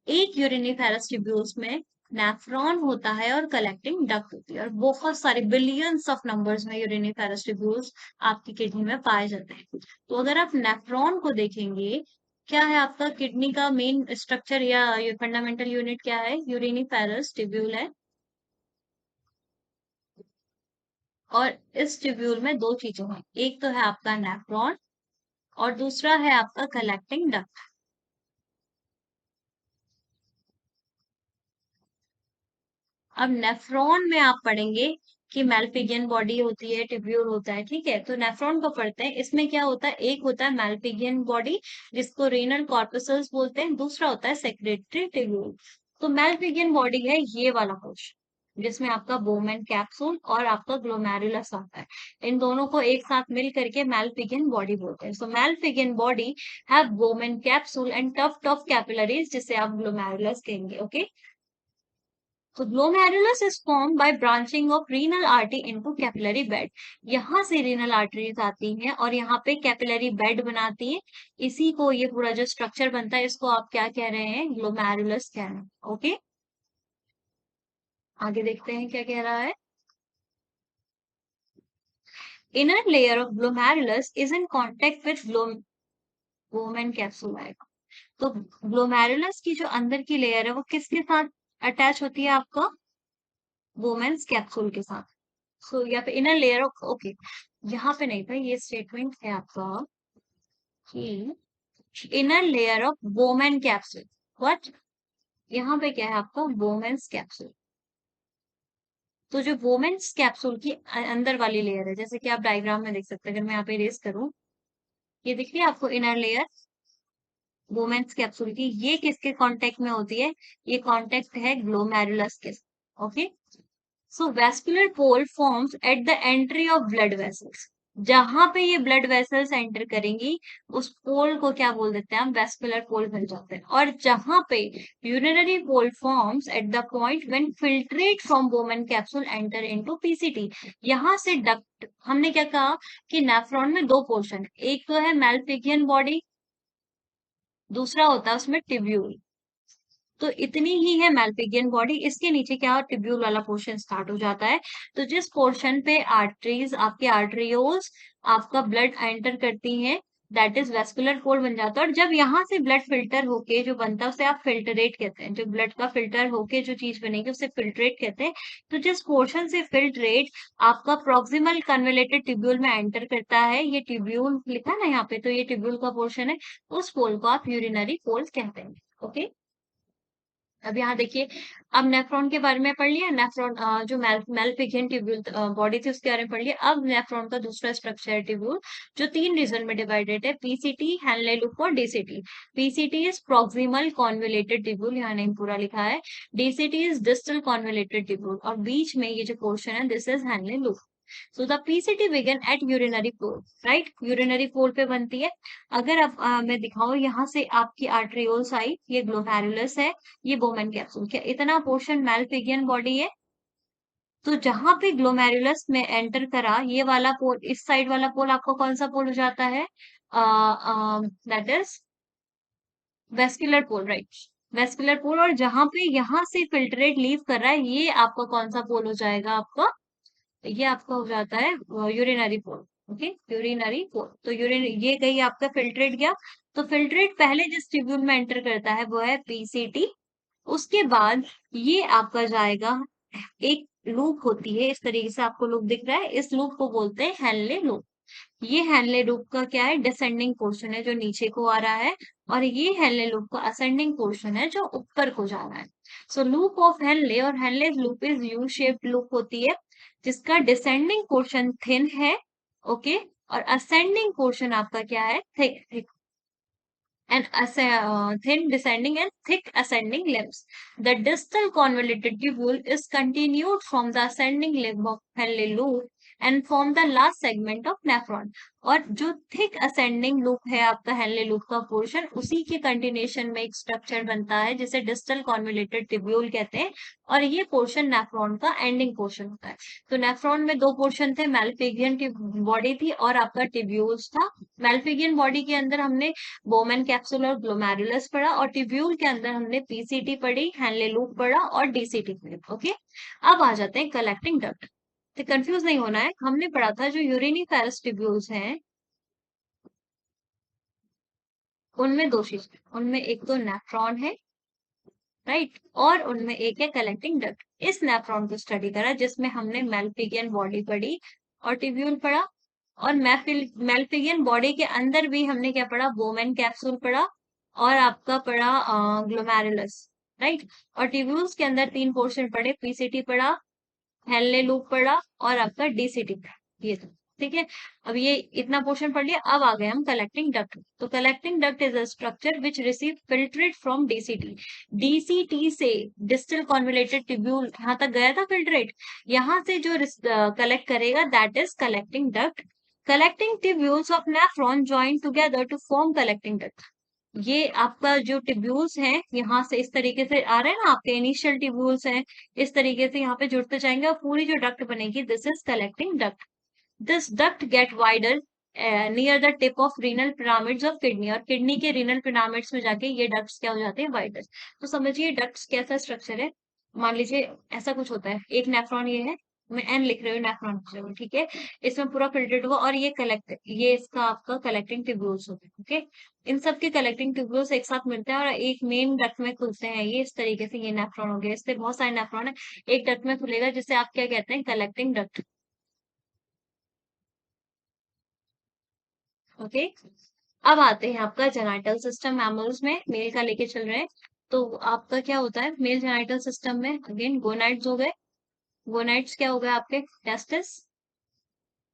Speaker 1: एक यूरिनिफेरस ट्यूब्यूल्स में नेफ्रॉन होता है और कलेक्टिंग डक्ट होती है, और बहुत सारे बिलियंस ऑफ नंबर्स में यूरिनिफेरस ट्यूब्यूल्स आपकी किडनी में पाए जाते हैं। तो अगर आप नेफ्रॉन को देखेंगे, क्या है आपका किडनी का मेन स्ट्रक्चर या फंडामेंटल यूनिट क्या है, यूरिनिफेरस ट्यूब्यूल है। और इस ट्यूब्यूल में दो चीजें हैं, एक तो है आपका नेफ्रॉन, और दूसरा है आपका कलेक्टिंग डक्ट। अब नेफ्रॉन में आप पढ़ेंगे कि मेल्पिगियन बॉडी होती है, ट्यूब्यूल होता है, ठीक है। तो नेफ्रॉन को पढ़ते हैं, इसमें क्या होता है, एक होता है मेल्पिगियन बॉडी जिसको रेनल कॉर्पसल्स बोलते हैं, दूसरा होता है सेक्रेटरी ट्यूब्यूल। तो मेल्पिगियन बॉडी है ये वाला पोर्शन, जिसमें आपका बोमेन कैप्सूल और आपका ग्लोमेरुलस आता है। इन दोनों को एक साथ मिल करके मेल्पिगियन बॉडी बोलते हैं। So Malpighian body have Bowman capsule and tuft of capillaries, जिसे आप ग्लोमेरुलस कहेंगे। ओके, तो glomerulus is form by branching of renal artery into capillary bed. यहाँ से रीनल आर्टरीज आती हैं और यहाँ पे कैपिलरी बेड बनाती हैं। इसी को, ये पूरा जो स्ट्रक्चर बनता है, इसको आप क्या कह रहे हैं, ग्लोमेरुलस कह रहे हैं। ओके, आगे देखते हैं क्या कह रहा है। Inner layer of glomerulus is in contact with ग्लोमेन कैप्सूल। तो ग्लोमेरुलस की जो अंदर की लेयर है वो किसके साथ अटैच होती है आपका? वोमेन्स कैप्सूल के साथ। सो यहाँ पे इनर लेयर ऑफ, ओके, यहाँ पे नहीं था, ये स्टेटमेंट है आपका कि inner layer of women capsule. What? यहाँ पे क्या है आपका? Women's capsule. तो जो वोमेन्स कैप्सूल की अंदर वाली लेयर है, जैसे कि आप डायग्राम में देख सकते हैं, अगर मैं यहाँ पे इरेज करूं, ये दिख रही है आपको इनर लेयर वोमेन्स कैप्सूल की, ये किसके कांटेक्ट में होती है? ये कांटेक्ट है ग्लोमेरुलस के। Okay, so vascular pole forms at the entry of blood vessels. जहां पे ये ब्लड वेसल्स एंटर करेंगी, उस पोल को क्या बोल देते हैं हम? वेस्कुलर पोल बन जाते हैं। और जहां पे urinary pole forms at the point when filtrate from Bowman capsule enter into PCT. यहां से डक्ट, हमने क्या कहा कि नेफ्रॉन में दो पोर्शन, एक तो है मेलपिगियन बॉडी, दूसरा होता है उसमें टिब्यूल। तो इतनी ही है मेलपिगियन बॉडी, इसके नीचे क्या टिब्यूल वाला पोर्शन स्टार्ट हो जाता है। तो जिस पोर्शन पे आर्टरीज, आपके आर्टरियोल्स आपका ब्लड एंटर करती हैं, दैट इज वेस्कुलर पोल बन जाता है। और जब यहाँ से ब्लड फिल्टर होके जो बनता है उसे आप फिल्टरेट कहते हैं। जो ब्लड का फिल्टर होके जो चीज बनेगी उसे फिल्ट्रेट कहते हैं। तो जिस पोर्शन से फिल्ट्रेट आपका प्रॉक्सिमल कन्वलेटेड ट्यूब्यूल में एंटर करता है, ये ट्यूब्यूल लिखा है ना यहाँ पे, तो ये ट्यूब्यूल का पोर्शन है, उस पोल को आप यूरिनरी पोल कहते हैं। ओके, अब यहाँ देखिए, अब नेफ्रॉन के बारे में पढ़ लिया। नेफ्रॉन जो मेलपिगियन ट्यूब्यूल बॉडी थी उसके बारे में पढ़ लिया। अब नेफ्रॉन का दूसरा स्ट्रक्चर है ट्यूब्यूल, जो तीन रीजन में डिवाइडेड है, पीसीटी, हेनले लूप और DCT. PCT is proximal convoluted tubule, यहाँ नेम पूरा लिखा है। DCT is distal convoluted tubule, और बीच में ये जो पोर्शन है this is Henle loop. So the PCT begin at urinary pole, right, urinary pole पे बनती है। अगर आप मैं दिखाऊं, यहाँ से आपकी आर्टरियोल्स आई, ये ग्लोमेरुलस है, ये बोमेन कैप्सूल, क्या इतना पोर्शन मेलपिगियन बॉडी है? तो जहां पे ग्लोमेरुलस में एंटर करा, ये वाला पोल, इस साइड वाला पोल आपका कौन सा पोल हो जाता है? That is vascular pole, right, vascular pole. और जहां पे यहाँ से फिल्ट्रेट लीव कर रहा है, ये आपका कौन सा पोल हो जाएगा? आपका ये आपका हो जाता है यूरिनरी पोल। ओके, यूरिनरी पोल। तो यूरिन, ये गई आपका फिल्ट्रेट गया। तो फिल्ट्रेट पहले जिस ट्यूब्यूल में एंटर करता है वो है पीसीटी। उसके बाद ये आपका जाएगा, एक लूप होती है इस तरीके से, आपको लूप दिख रहा है, इस लूप को बोलते हैं हेनले लूप। ये हेनले लूप का क्या है? डिसेंडिंग पोर्शन है जो नीचे को आ रहा है, और ये हेनले लूप का असेंडिंग पोर्शन है जो ऊपर को जा रहा है। सो लूप ऑफ हेनले और Henle loop is U shaped loop होती है, जिसका डिसेंडिंग पोर्शन थिन है, ओके, और असेंडिंग पोर्शन आपका क्या है? Thick, thick, and thin descending and thick ascending limbs. The distal convoluted tubule is continued from the ascending limb of Henle loop and form the last segment of nephron. और जो thick ascending loop है आपका Henle loop का portion, उसी के continuation में एक structure बनता है जिसे डिस्टल कॉन्वोल्यूटेड ट्यूब्यूल कहते हैं, और ये पोर्शन नेफ्रॉन का एंडिंग पोर्शन होता है। तो नेफ्रॉन में दो पोर्शन थे, मेलपिगियन की बॉडी थी और आपका ट्यूब्यूल्स था। मेलपिगियन बॉडी के अंदर हमने बोमेन कैप्सूल और ग्लोमेरुलस पढ़ा, और ट्यूब्यूल के अंदर हमने पीसीटी पढ़ी, हेनले लूप पढ़ा और डीसीटी पढ़ी। ओके, अब आ जाते हैं कलेक्टिंग डक्ट। तो कंफ्यूज नहीं होना है, हमने पढ़ा था जो यूरिनिफेरस ट्यूब्यूल्स हैं उनमें दो चीज, उनमें एक तो नेफ्रॉन है, राइट, और उनमें एक है कलेक्टिंग डक्ट। इस नेफ्रॉन को स्टडी करा जिसमें हमने मेलपिगियन बॉडी पढ़ी और ट्यूब्यूल पढ़ा, और मेलपिगियन बॉडी के अंदर भी हमने क्या पढ़ा? बोमेन कैप्सूल पढ़ा, और आपका पढ़ा ग्लोमेरुलस, राइट। और ट्यूब्यूल्स के अंदर तीन पोर्शन पढ़े, पीसीटी पढ़ा, हेनले लूप पढ़ा और आपका डीसीटी पढ़ा, ये तो ठीक है। अब ये इतना पोर्शन पढ़ लिया, अब आ गए हम कलेक्टिंग डक्ट। तो collecting duct is a structure which receive filtrate from DCT. DCT से डिस्टल कॉन्वोल्यूटेड ट्यूब्यूल यहाँ तक गया था फिल्ट्रेट, यहाँ से जो कलेक्ट करेगा that is collecting duct. Collecting tubules of nephron join together to form collecting duct. ये आपका जो ट्यूब्यूल्स हैं यहाँ से इस तरीके से आ रहे हैं ना, आपके इनिशियल ट्यूब्यूल्स हैं, इस तरीके से यहाँ पे जुड़ते जाएंगे और पूरी जो डक्ट बनेगी this is collecting duct. This duct get wider near the tip of renal pyramids of kidney, और किडनी के रीनल पिरामिड्स में जाके ये डक्ट्स क्या हो जाते हैं? वाइडर। तो समझिए डक्ट्स कैसा स्ट्रक्चर है। मान लीजिए ऐसा कुछ होता है, एक नेफ्रॉन ये है, मैं एन लिख रही हूँ नेफ्रॉन की जगह, ठीक है। इसमें पूरा फिल्टर्ड हुआ और ये इसका आपका कलेक्टिंग ट्यूब्यूल्स होते हैं, ओके। इन सब के कलेक्टिंग ट्यूब्यूल्स एक साथ मिलते हैं और एक मेन डक्ट में खुलते हैं, ये इस तरीके से, ये नेफ्रॉन हो गया। इससे बहुत सारे नेफ्रॉन है, एक डक्ट में खुलेगा जिसे आप क्या कहते हैं, कलेक्टिंग डक्ट, ओके। अब आते हैं आपका जेनाइटल सिस्टम मैमल्स में, मेल का लेके चल रहे हैं। तो आपका क्या होता है मेल जेनाइटल सिस्टम में, अगेन गोनाइड्स हो गए। गोनाइड्स क्या हो गए आपके, टेस्टिस।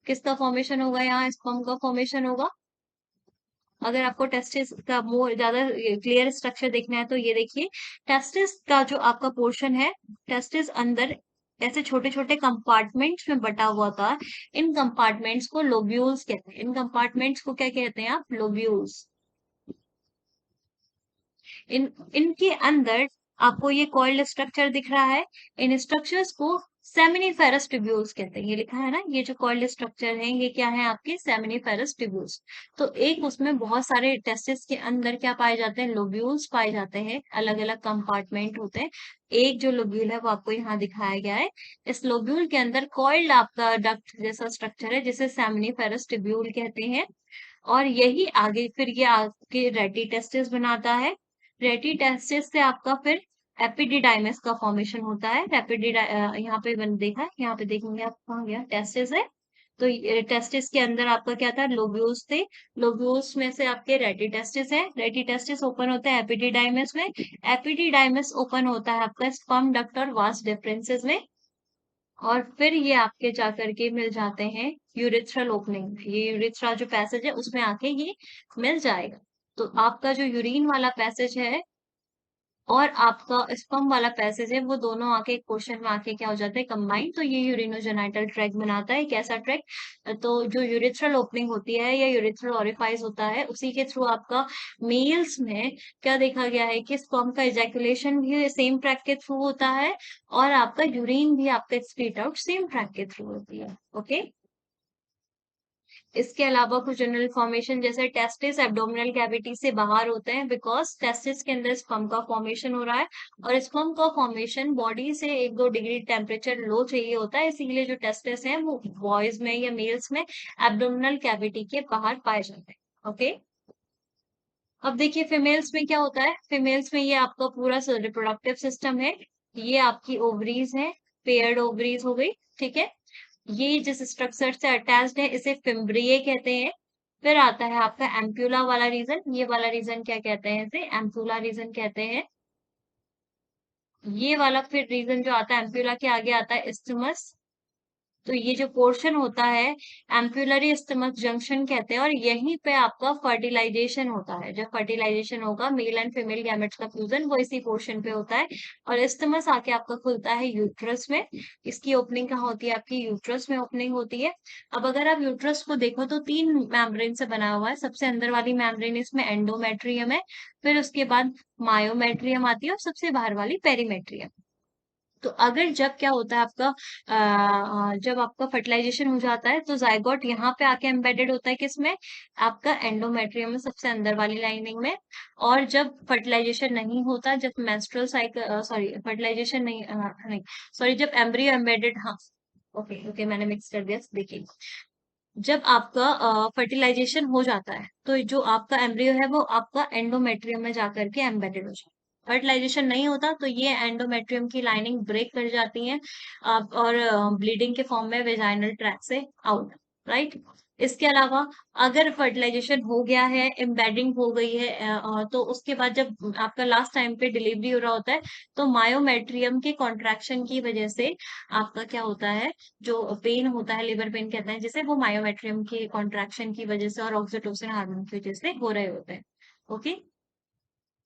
Speaker 1: किसका फॉर्मेशन होगा यहाँ, स्पर्म का फॉर्मेशन होगा। अगर आपको टेस्टिस का मोर ज्यादा क्लियर स्ट्रक्चर देखना है तो ये देखिए, टेस्टिस का जो आपका पोर्शन है, टेस्टिस अंदर ऐसे छोटे छोटे कंपार्टमेंट्स में बटा हुआ था। इन कंपार्टमेंट्स को लोब्यूल्स कहते हैं। इन कंपार्टमेंट्स को क्या कहते हैं आप, लोब्यूल्स। इनके अंदर आपको ये कॉइल्ड स्ट्रक्चर दिख रहा है। इन स्ट्रक्चर्स को सेमिनिफेरस ट्यूब्यूल्स कहते हैं। ये लिखा है ना, ये जो कॉइल्ड स्ट्रक्चर है ये क्या है आपके, सेमिनिफेरस ट्यूब्यूल्स। तो एक उसमें बहुत सारे टेस्टिस के अंदर क्या पाए जाते हैं, लोब्यूल्स पाए जाते हैं, अलग अलग कंपार्टमेंट होते हैं। एक जो लोब्यूल है वो आपको यहाँ दिखाया गया है। इस लोब्यूल के अंदर कॉइल्ड आपका डक्ट जैसा स्ट्रक्चर है जिसे सेमिनिफेरस ट्यूब्यूल कहते हैं। और यही आगे फिर ये आगे रेटी टेस्टिस बनाता है। रेटी टेस्टिस से आपका फिर एपिडिडाइमिस का फॉर्मेशन होता है। यहाँ पे बन देखा, यहाँ पे देखेंगे आप, कहाँ गया, टेस्टिस है। तो टेस्टिस के अंदर आपका क्या था, लोब्यूल्स थे। लोब्यूल्स में से आपके रेटिटेस्टिस है। रेटिटेस्टिस ओपन होता है एपिडिडाइमिस में। एपिडिडाइमिस ओपन होता है आपका स्पर्म डक्ट और वास डिफरेंसेस में। और फिर ये आपके जाकर के मिल जाते हैं यूरिथ्रल ओपनिंग। ये यूरिथ्रा जो पैसेज है उसमें आके ये मिल जाएगा। तो आपका जो यूरिन वाला पैसेज है और आपका स्पर्म वाला पैसेज है, वो दोनों आके एक पोर्शन में आके क्या हो जाते हैं, कंबाइन। तो ये यूरिनोजेनाइटल ट्रैक्ट बनाता है। कैसा ट्रैक्ट, तो जो यूरिथ्रल ओपनिंग होती है या यूरिथ्रल ओरिफाइस होता है, उसी के थ्रू आपका मेल्स में क्या देखा गया है कि स्पर्म का इजैकुलेशन भी सेम ट्रैक के थ्रू होता है और आपका यूरिन भी आपका एक्सक्रीट आउट सेम ट्रैक के थ्रू होती है, ओके। इसके अलावा कुछ जनरल फॉर्मेशन जैसे टेस्टिस एब्डोमिनल कैविटी से बाहर होते हैं, बिकॉज टेस्टिस के अंदर स्पर्म का फॉर्मेशन हो रहा है और स्पर्म का फॉर्मेशन बॉडी से 1-2 डिग्री टेम्परेचर लो चाहिए होता है। इसीलिए जो टेस्टिस है वो बॉयज में या मेल्स में एब्डोमिनल कैविटी के बाहर पाए जाते हैं, ओके। अब देखिए फीमेल्स में क्या होता है, फीमेल्स में ये आपका पूरा रिप्रोडक्टिव सिस्टम है। ये आपकी ओवरीज है, पेयर्ड ओवरीज हो गई, ठीक है। ये जिस स्ट्रक्चर से अटैच्ड है इसे फिम्ब्रिये कहते हैं। फिर आता है आपका एम्प्यूला वाला रीजन। ये वाला रीजन क्या कहते हैं, इसे एम्प्यूला रीजन कहते हैं। ये वाला फिर रीजन जो आता है एम्प्यूला के आगे आता है इस्थिमस। तो ये जो पोर्शन होता है एम्पुलरी स्टमक जंक्शन कहते हैं और यहीं पे आपका फर्टिलाइजेशन होता है। जब फर्टिलाइजेशन होगा मेल एंड फीमेल गैमेट्स का फ्यूजन वो इसी पोर्शन पे होता है और स्टमस आके आपका खुलता है यूट्रस में। इसकी ओपनिंग कहाँ होती है, आपकी यूट्रस में ओपनिंग होती है। अब अगर आप यूट्रस को देखो तो 3 मेम्ब्रेन से बना हुआ है। सबसे अंदर वाली मेम्ब्रेन इसमें एंडोमेट्रियम है, फिर उसके बाद मायोमेट्रियम आती है और सबसे बाहर वाली पेरीमेट्रियम। तो अगर जब क्या होता है आपका जब आपका फर्टिलाइजेशन हो जाता है तो जाइगोट यहाँ पे आके एम्बेडेड होता है किसमें, आपका एंडोमेट्रियम में, सबसे अंदर वाली लाइनिंग में। और जब फर्टिलाइजेशन नहीं होता, जब मेंस्ट्रुअल साइकिल सॉरी फर्टिलाइजेशन नहीं नहीं सॉरी जब एम्ब्रियो एम्बेडेड, हाँ ओके ओके मैंने मिक्स कर दिया, देखिए। जब आपका फर्टिलाइजेशन हो जाता है तो जो आपका एम्ब्रियो है वो आपका एंडोमेट्रियम में जाकर के एम्बेडेड हो जाता है। फर्टिलाइजेशन नहीं होता तो ये एंडोमेट्रियम की लाइनिंग ब्रेक कर जाती है और ब्लीडिंग के फॉर्म में वेजाइनल ट्रैक से आउट, राइट। इसके अलावा अगर फर्टिलाइजेशन हो गया है, एम्बेडिंग हो गई है तो उसके बाद जब आपका लास्ट टाइम पे डिलीवरी हो रहा होता है तो मायोमेट्रियम के कॉन्ट्रैक्शन की वजह से आपका क्या होता है, जो पेन होता है, लेबर पेन कहते हैं जिसे, वो मायोमेट्रियम के कॉन्ट्रैक्शन की वजह से और ऑक्सीटोसिन हार्मोन की वजह से हो रहे होते हैं, ओके।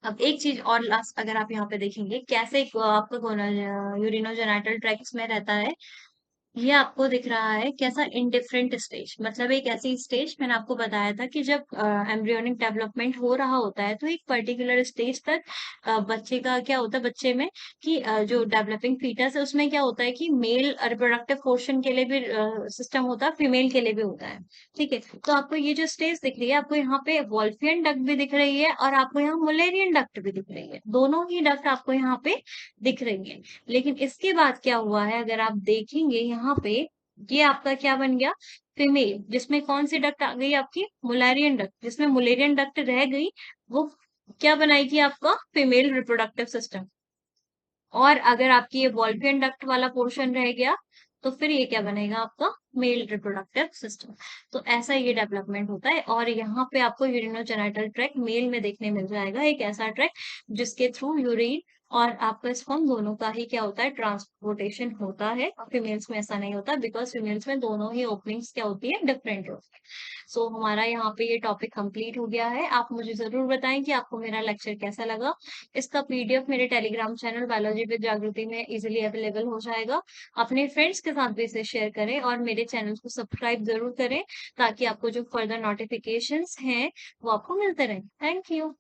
Speaker 1: अब एक चीज और लास्ट अगर आप यहाँ पे देखेंगे कैसे आपका यूरिनोजेनाइटल ट्रैक्ट में रहता है, ये आपको दिख रहा है कैसा, इंडिफरेंट स्टेज, मतलब एक ऐसी स्टेज, मैंने आपको बताया था कि जब एम्ब्रियोनिक डेवलपमेंट हो रहा होता है तो एक पर्टिकुलर स्टेज तक बच्चे का क्या होता है, बच्चे में कि जो डेवलपिंग फीटस है उसमें क्या होता है कि मेल रिप्रोडक्टिव पोर्शन के लिए भी सिस्टम होता है, फीमेल के लिए भी होता है, ठीक है। तो आपको ये जो स्टेज दिख रही है, आपको यहाँ पे वॉल्फियन डक्ट भी दिख रही है और आपको यहाँ मुलेरियन डक्ट भी दिख रही है, दोनों ही डक्ट आपको यहाँ पे दिख रही है। लेकिन इसके बाद क्या हुआ है, अगर आप देखेंगे यहाँ पे ये आपका क्या बन गया, फीमेल, जिसमें कौन सी डक्ट आ गई आपकी, मुलेरियन डक्ट, जिसमें मुलेरियन डक्ट रह गई वो क्या बनाएगी आपका, फीमेल रिप्रोडक्टिव सिस्टम। और अगर आपकी ये वॉल्फियन डक्ट वाला पोर्शन रह गया तो फिर ये क्या बनेगा आपका, मेल रिप्रोडक्टिव सिस्टम। तो ऐसा ये डेवलपमेंट होता है। और यहाँ पे आपको यूरिनोजेनिटल ट्रैक्ट मेल में देखने मिल जाएगा, एक ऐसा ट्रैक्ट जिसके थ्रू यूरिन और आपका स्पर्म दोनों का ही क्या होता है, ट्रांसपोर्टेशन होता है। फीमेल्स में ऐसा नहीं होता, बिकॉज फीमेल्स में दोनों ही ओपनिंग्स क्या होती है, डिफरेंट होती है। सो हमारा यहाँ पे ये टॉपिक कंप्लीट हो गया है। आप मुझे जरूर बताएं कि आपको मेरा लेक्चर कैसा लगा। इसका पीडीएफ मेरे टेलीग्राम चैनल बायोलॉजी विद जागृति में इजीली अवेलेबल हो जाएगा। अपने फ्रेंड्स के साथ भी इसे शेयर करें और मेरे चैनल को सब्सक्राइब जरूर करें, ताकि आपको जो फर्दर नोटिफिकेशंस हैं वो आपको मिलते रहें। Thank you.